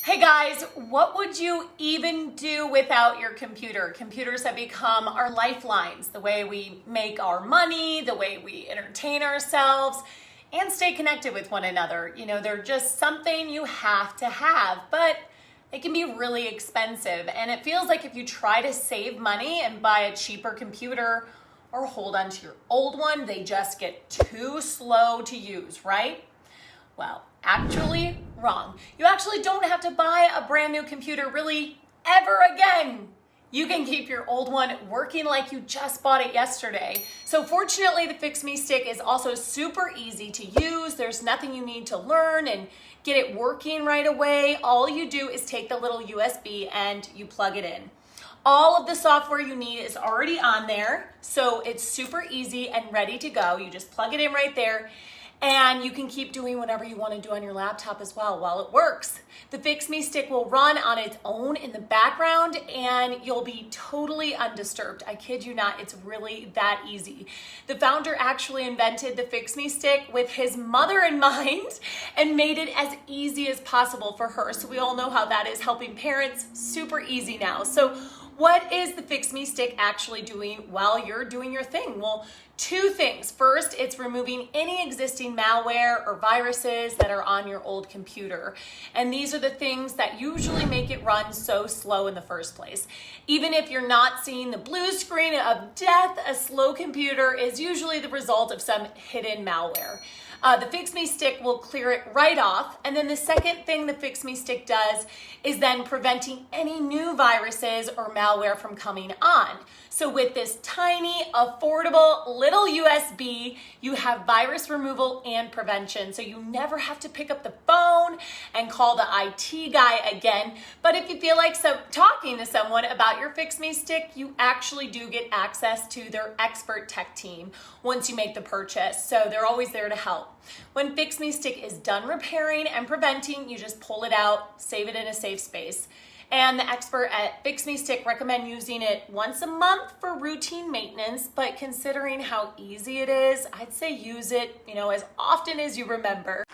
Hey guys, what would you even do without your computer? Computers have become our lifelines, the way we make our money, the way we entertain ourselves, and stay connected with one another. You know, they're just something you have to have, but they can be really expensive. And it feels like if you try to save money and buy a cheaper computer or hold on to your old one, they just get too slow to use, right? Well, actually, wrong. You actually don't have to buy a brand new computer really ever again. You can keep your old one working like you just bought it yesterday. So fortunately, the FixMeStick is also super easy to use. There's nothing you need to learn and get it working right away. All you do is take the little USB and you plug it in. All of the software you need is already on there, so it's super easy and ready to go. You just plug it in right there. And you can keep doing whatever you want to do on your laptop as well while it works. The FixMeStick will run on its own in the background and you'll be totally undisturbed. I kid you not, it's really that easy. The founder actually invented the FixMeStick with his mother in mind and made it as easy as possible for her. So we all know how that is helping parents super easy now. So what is the FixMeStick actually doing while you're doing your thing? Well, two things. First, it's removing any existing malware or viruses that are on your old computer. And these are the things that usually make it run so slow in the first place. Even if you're not seeing the blue screen of death, a slow computer is usually the result of some hidden malware. The FixMeStick will clear it right off. And then the second thing the FixMeStick does is then preventing any new viruses or malware from coming on. So with this tiny, affordable little USB, you have virus removal and prevention. So you never have to pick up the phone and call the IT guy again. But if you feel like talking to someone about your FixMeStick, you actually do get access to their expert tech team once you make the purchase. So they're always there to help. When FixMeStick is done repairing and preventing, you just pull it out, save it in a safe space. And the expert at FixMeStick recommend using it once a month for routine maintenance, but considering how easy it is, I'd say use it, as often as you remember.